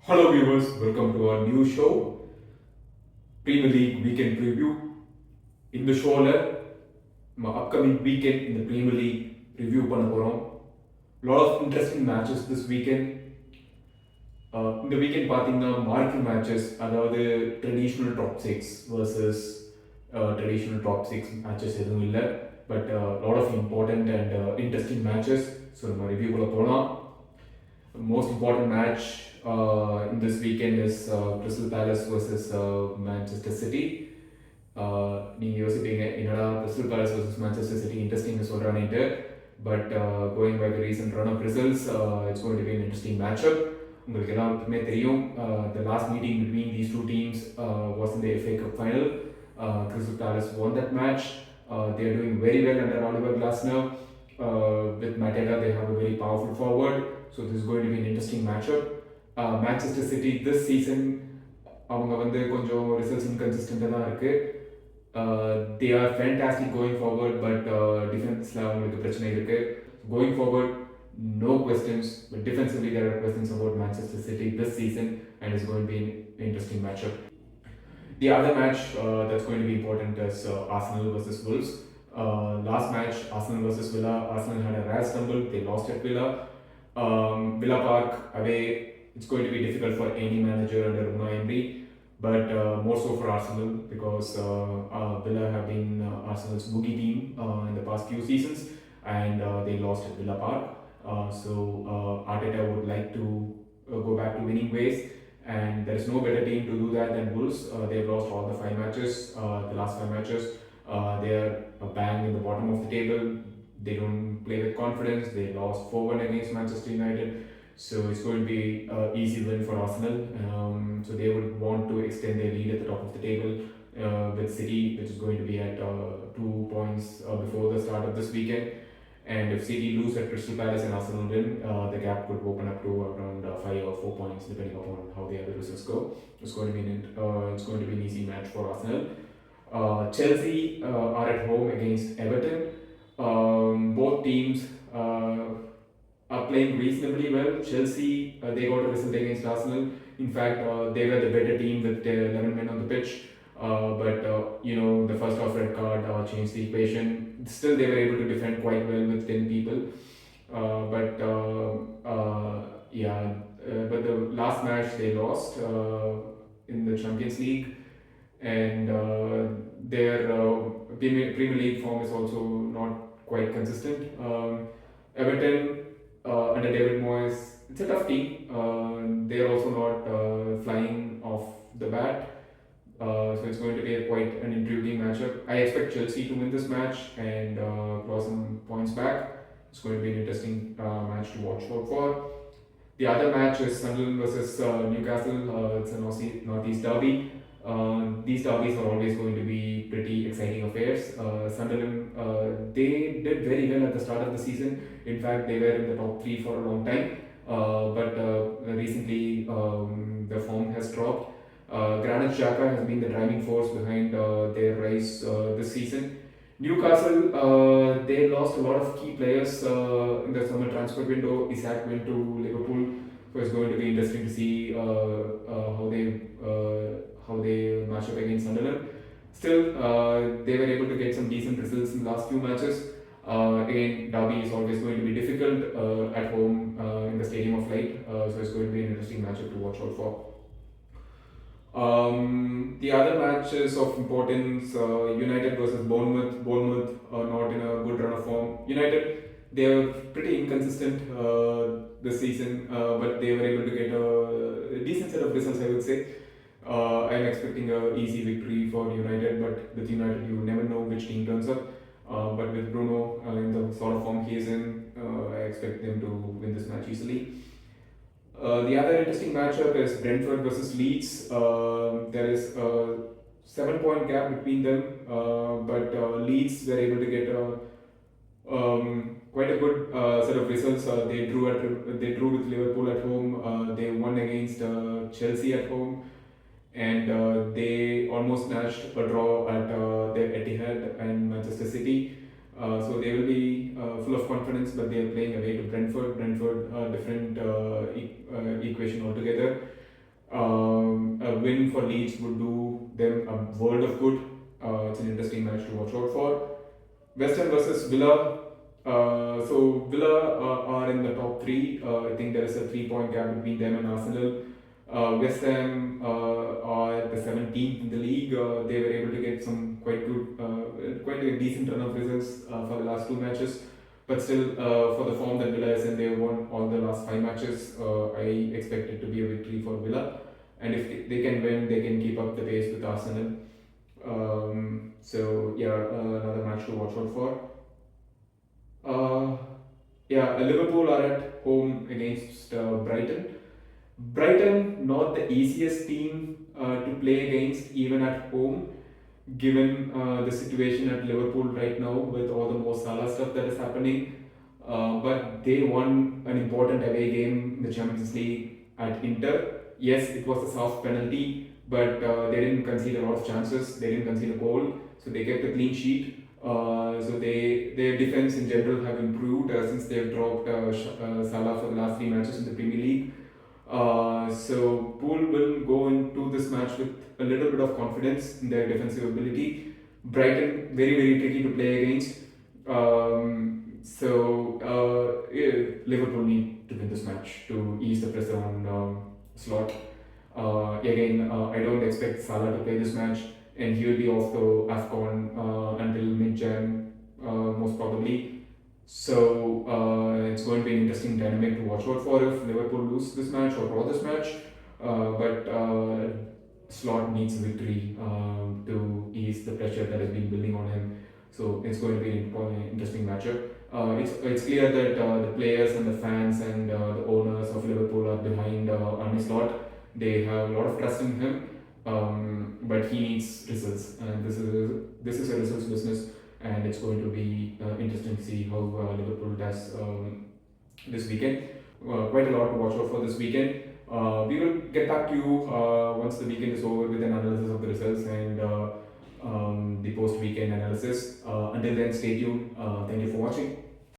Hello viewers, welcome to our new show, Premier League Weekend Preview. In the showல நம்ம upcoming weekend in the Premier League review பண்ண போறோம். Lot of interesting matches this weekend. இந்த weekend பார்த்தீங்கன்னா marquee matches, அதாவது traditional top 6 versus traditional top 6 matches எதுவும் இல்லை. But lot of important and interesting matches. So நம்ம review குள்ள போலாம். Most important match in this weekend is Crystal Palace versus Manchester City. நீங்கள் யோசிப்பீங்க என்னடா Crystal Palace versus Manchester City இன்ட்ரெஸ்டிங்னு சொல்கிறானேட்டு, but going by the recent run of results it's going to be an interesting matchup. உங்களுக்கு எல்லாருக்குமே தெரியும், the last meeting between these two teams was in the FA Cup final. Crystal Palace won that match. They are doing very well under Oliver Glasner. With Mateta, they have a very powerful forward. So this is going to be an interesting matchup. Manchester City this season அவங்க வந்து கொஞ்சம் results இன்கன்சிஸ்டண்டாக தான் இருக்குது. They are fantastic going forward, but டிஃபென்ஸில் அவங்களுக்கு பிரச்சனை இருக்குது. Going forward no questions, but defensively there are questions about Manchester City this season, and it's going to be an interesting matchup. The other match that's going to be important is Arsenal versus Wolves. Last match, Arsenal versus Villa. Arsenal had a rare stumble. They lost at Villa. Villa Park away, it's going to be difficult for any manager under Unai Emery, but more so for Arsenal because Villa have been Arsenal's boogie team in the past few seasons, and they lost at Villa Park. So Arteta would like to go back to winning ways, and there is no better team to do that than Wolves. They've lost all the 5 matches, the last 5 matches. They are a bang in the bottom of the table. They don't play with confidence. They lost 4-1 against Manchester United. So it's going to be an easy win for Arsenal. So they would want to extend their lead at the top of the table with City, which is going to be at 2 points before the start of this weekend. And if City lose at Crystal Palace and Arsenal win, the gap could open up to around 5 or 4 points, depending upon how the other results go. It's going to be an easy match for Arsenal. Chelsea are at home against Everton. Both teams are playing reasonably well. Chelsea, they got a result against Arsenal. In fact, they were the better team with 11 men on the pitch. But the first half red card changed the equation. Still, they were able to defend quite well with 10 people. But the last match they lost in the Champions League, and their Premier League form is also not quite consistent. Everton under David Moyes, it's a tough team. They're also not flying off the bat. So it's going to be quite an intriguing matchup. I expect Chelsea to win this match and claw some points back. It's going to be an interesting match to watch out for. The other match is Sunderland versus Newcastle. It's a Northeast derby. These derbies are always going to be pretty exciting affairs. Sunderland, they did very well at the start of the season. In fact, they were in the top 3 for a long time. But recently, the form has dropped. Granit Xhaka has been the driving force behind their rise this season. Newcastle, they lost a lot of key players in the summer transfer window. Isak went to Liverpool, so it's going to be interesting to see how they match up against Sunderland. Still, they were able to get some decent results in the last few matches. Again, derby is always going to be difficult at home in the Stadium of Light, so it's going to be an interesting matchup to watch out for. The other matches of importance, United versus Bournemouth. Bournemouth are not in a good run of form. United, they are pretty inconsistent this season, but they were able to get a decent set of results, I would say. I'm expecting an easy victory for United, but with United, you never know which team turns up. But with Bruno in the sort of form he is in, I expect them to win this match easily. The other interesting matchup is Brentford versus Leeds. There is a 7-point gap between them, but Leeds were able to get quite a good set of results. They drew with Liverpool at home. They won against Chelsea at home, and they almost snatched a draw at their Etihad and Manchester City. So they will be full of confidence, but they are playing away to Brentford. Brentford, different equation altogether. A win for Leeds would do them a world of good. It's an interesting match to watch out for. West Ham versus Villa. So Villa are in the top three. I think there is a 3 point gap between them and Arsenal. West Ham are the 17th in the league. They were able to get some quite a decent run of results for the last two matches. But still, for the form that Villa is in, they won all the last five matches. I expect it to be a victory for Villa. And if they can win, they can keep up the pace with Arsenal. So yeah, another match to watch out for. Yeah, Liverpool are at home against Brighton. Brighton, not the easiest team to play against, even at home, given the situation at Liverpool right now with all the Mo Salah stuff that is happening. But they won an important away game in the Champions League at Inter. Yes, it was a soft penalty, but they didn't concede a lot of chances. They didn't concede a goal, so they kept a clean sheet. So their defense in general have improved since they've dropped Salah for the last three matches in the Premier League. So Poole will go into this match with a little bit of confidence in their defensive ability. Brighton, very tricky to play against. Yeah, Liverpool need to win this match to ease the pressure on Slot. I don't expect Salah to play this match, and he'll be off to AFCON until mid-Jan, most probably. So it's going to be an interesting dynamic to watch out for if Liverpool lose this match or draw this match. But Slot needs a victory to ease the pressure that has been building on him. So it's going to be an interesting matchup. It's clear that the players and the fans and the owners of Liverpool are behind Arne Slot. They have a lot of trust in him, but he needs results, and this is a results business, and it's going to be interesting to see how Liverpool does this weekend. Quite a lot to watch out for this weekend. We will get back to you once the weekend is over with an analysis of the results and the post-weekend analysis. Until then, stay tuned. Thank you for watching.